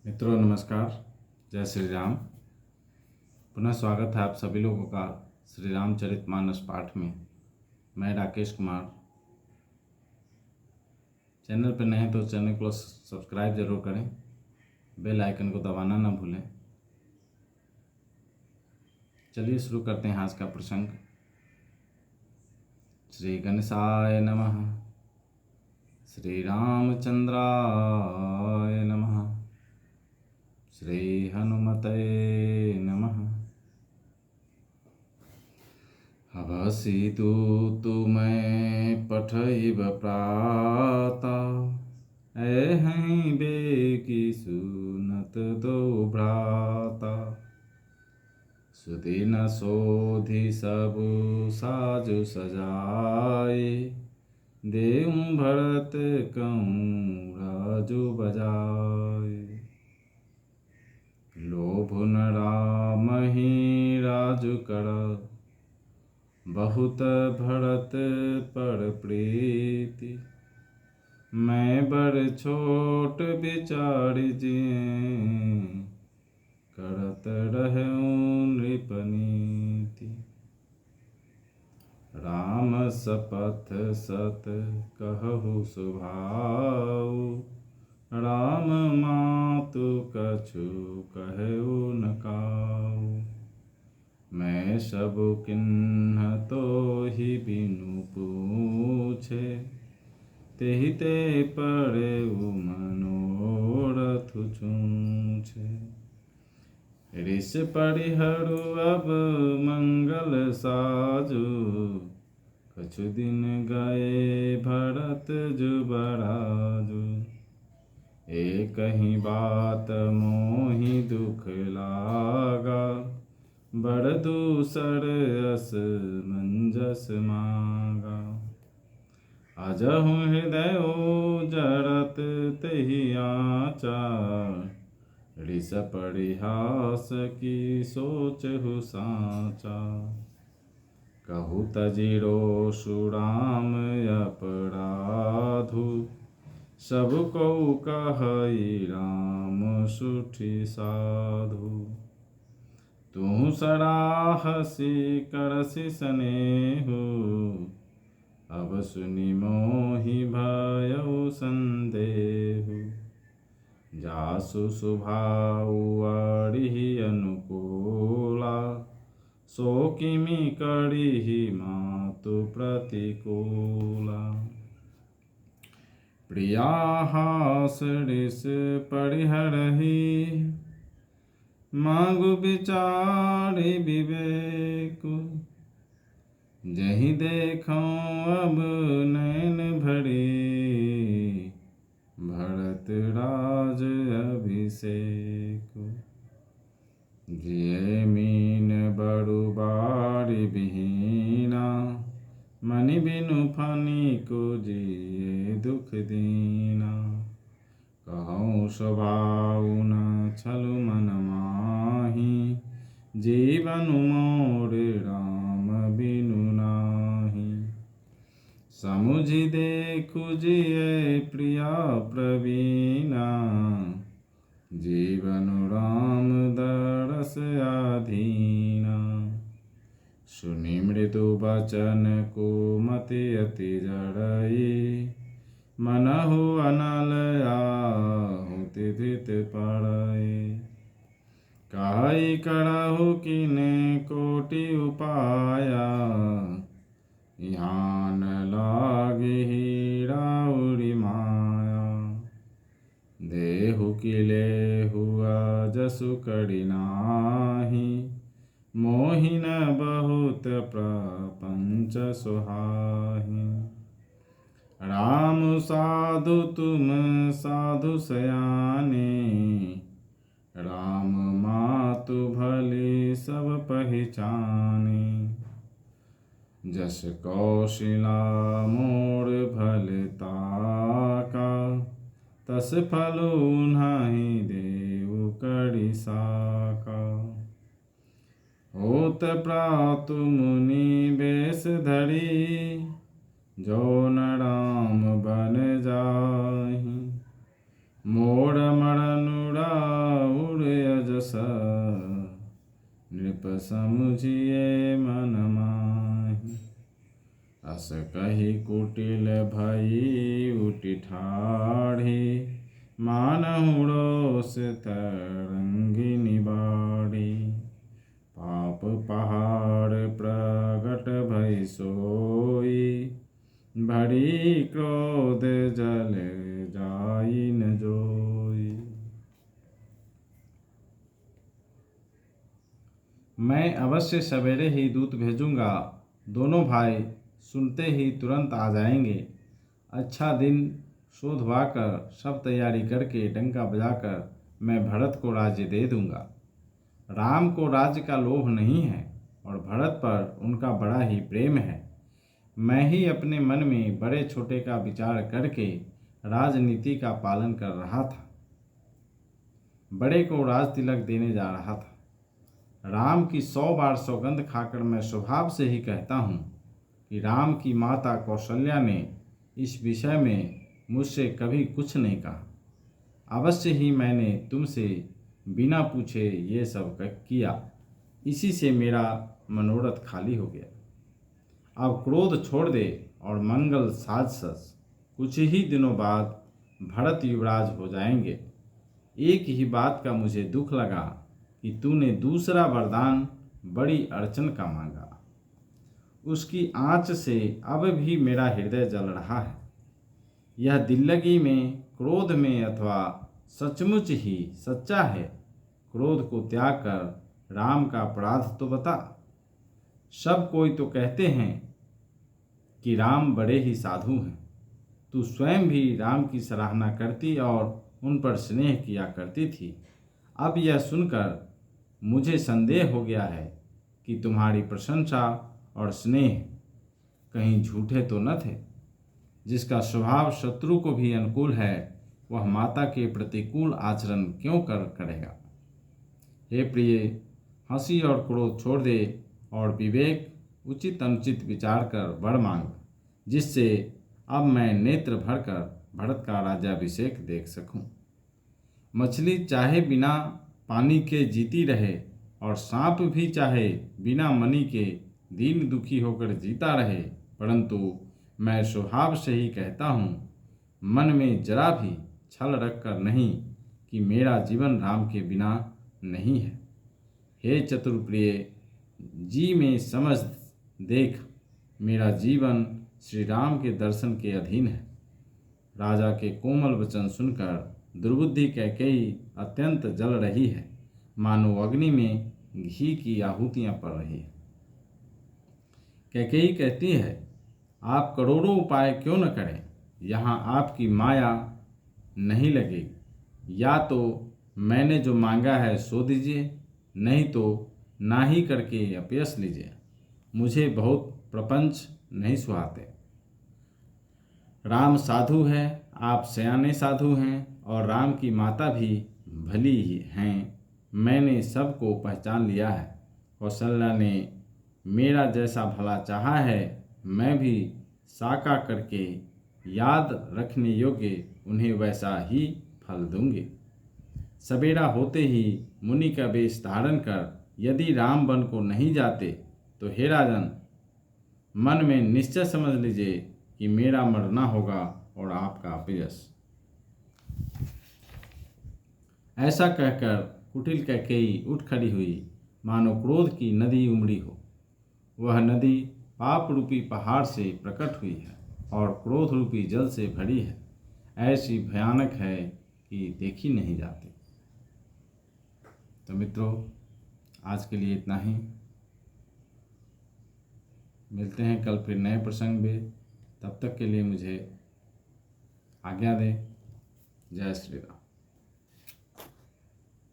मित्रों नमस्कार। जय श्री राम। पुनः स्वागत है आप सभी लोगों का श्री रामचरितमानस पाठ में। मैं राकेश कुमार। चैनल पर नए हैं तो चैनल को सब्सक्राइब जरूर करें, बेल आइकन को दबाना ना भूलें। चलिए शुरू करते हैं आज का प्रसंग। श्री गणेशाय नमः। श्री रामचंद्राय नमः। श्री हनुमते नमः। हवसि तू मैं पठइब प्राता, ऐहं बेकी सुनत दो भ्राता। सुदिन सोधि सबु साजु सजाए, देऊं भरत कहूँ राजु बजाए। लोभ न रामहि राजु कर, बहुत भरत पर प्रीति। मैं बड़ छोट विचार जियें, करत रहूं नृपनीति। राम सपथ सत कहु सुभाऊ, राम मातु कछु कहु न काऊ। मैं सब किन्ह तो ही बिनु पूछे, तेहि ते पड़े मनोरथ छूछे। ऋष परिहरु अब मंगल साजु, कछु दिन गए भरत जुबराजु। एक ही बात मोहि दुख लागा, बड़ दूसर अस मंजस मागा। अजहु हृदय जरत तेहि आचा, ऋष परिहास की सोचहु साचा। कहु तजिरो सुराम अपराधु, सब को कहई राम सुठी साधु। तू सराहसी करसि स्नेहु, अब सुनि मोहि भयउ संदेहु। जासु सुभाउ आड़िहि अनुकूला, सो किमि करिहि मातु प्रतिकूला। प्रियाहास ऋष परिहरहि, मांगु विचारि विवेकु। जहि देखूं अब नैन भरी, भरत राज अभिषेकु। जिय मीन बड़ु बारि विहीना, मनि बिनु फनी को जिए दुख दीना। कहूँ स्वभाव न छलु मन माहि, जीवनु मोर राम बिनु नाहि। समुझि देखु जिय प्रिया प्रवीणा, जीवनु राम दरस आधीना। सुनि मृदु बचन कुमति अति जड़ई, मनहु अनल आहुति धित पड़ई। कहई करहु किने कोटि उपाया, यहाँ न लागिहि राउरि माया। देहु कि लेहु जसु करि नाहि, मोहि न बहुत प्रपंच सुहाहि। राम साधु तुम साधु सयाने, राम मातु भली सब पहिचाने। जस कौशिला मोर भले ताका, तस फलु नाही देव करि साका। होत प्रातु मुनि बेश धरी, जो न राम बन जाहि। मोर मरनु समुझिए मन माहि। अस कही कुटिल भई उठि ठाढ़ी, मानहु रोष तरंगिनी बाढ़ी। पाप पहाड़ प्रगट भई सोई, भरी क्रोध जल जाई न जोई। मैं अवश्य सवेरे ही दूत भेजूंगा, दोनों भाई सुनते ही तुरंत आ जाएंगे। अच्छा दिन शोधवाकर सब तैयारी करके डंका बजाकर मैं भरत को राज्य दे दूंगा। राम को राज्य का लोभ नहीं है और भरत पर उनका बड़ा ही प्रेम है। मैं ही अपने मन में बड़े छोटे का विचार करके राजनीति का पालन कर रहा था। बड़े को राज तिलक देने जा रहा था। राम की 100 बार सौगंध खाकर मैं स्वभाव से ही कहता हूँ कि राम की माता कौशल्या ने इस विषय में मुझसे कभी कुछ नहीं कहा। अवश्य ही मैंने तुमसे बिना पूछे ये सब किया, इसी से मेरा मनोरथ खाली हो गया। अब क्रोध छोड़ दे और मंगल साज सस। कुछ ही दिनों बाद भरत युवराज हो जाएंगे। एक ही बात का मुझे दुख लगा कि तूने दूसरा वरदान बड़ी अड़चन का मांगा। उसकी आँच से अब भी मेरा हृदय जल रहा है। यह दिल्लगी में, क्रोध में अथवा सचमुच ही सच्चा है? क्रोध को त्याग कर राम का अपराध तो बता। सब कोई तो कहते हैं कि राम बड़े ही साधु हैं। तू स्वयं भी राम की सराहना करती और उन पर स्नेह किया करती थी। अब यह सुनकर मुझे संदेह हो गया है कि तुम्हारी प्रशंसा और स्नेह कहीं झूठे तो न थे। जिसका स्वभाव शत्रु को भी अनुकूल है, वह माता के प्रतिकूल आचरण क्यों करेगा? हे प्रिय, हंसी और क्रोध छोड़ दे और विवेक, उचित अनुचित विचार कर वर मांग, जिससे अब मैं नेत्र भरकर भरत का राज्याभिषेक देख सकूं। मछली चाहे बिना पानी के जीती रहे और सांप भी चाहे बिना मणि के दीन दुखी होकर जीता रहे, परंतु मैं स्वभाव से ही कहता हूँ, मन में जरा भी छल रखकर नहीं, कि मेरा जीवन राम के बिना नहीं है। हे चतुर्प्रिय, जी में समझ देख, मेरा जीवन श्री राम के दर्शन के अधीन है। राजा के कोमल वचन सुनकर दुर्बुद्धि कैकेयी अत्यंत जल रही है, मानो अग्नि में घी की आहुतियाँ पड़ रही है। कैकेयी कहती है, आप करोड़ों उपाय क्यों न करें, यहाँ आपकी माया नहीं लगेगी। या तो मैंने जो मांगा है सो दीजिए, नहीं तो ना ही करके अपयश लीजिए। मुझे बहुत प्रपंच नहीं सुहाते। राम साधु है, आप सयाने साधु हैं और राम की माता भी भली ही हैं। मैंने सबको पहचान लिया है। कौशल्या ने मेरा जैसा भला चाहा है, मैं भी साका करके याद रखने योग्य उन्हें वैसा ही फल दूंगी। सवेरा होते ही मुनि का वेश धारण कर यदि राम वन को नहीं जाते, तो हे राजन, मन में निश्चय समझ लीजिए कि मेरा मरना होगा और आपका अपयश। ऐसा कहकर कुटिल कैकेयी उठ खड़ी हुई, मानो क्रोध की नदी उमड़ी हो। वह नदी पाप रूपी पहाड़ से प्रकट हुई है और क्रोध रूपी जल से भरी है। ऐसी भयानक है कि देखी नहीं जाती। तो मित्रों, आज के लिए इतना ही। मिलते हैं कल फिर नए प्रसंग में। तब तक के लिए मुझे आज्ञा दें। जय श्री राम।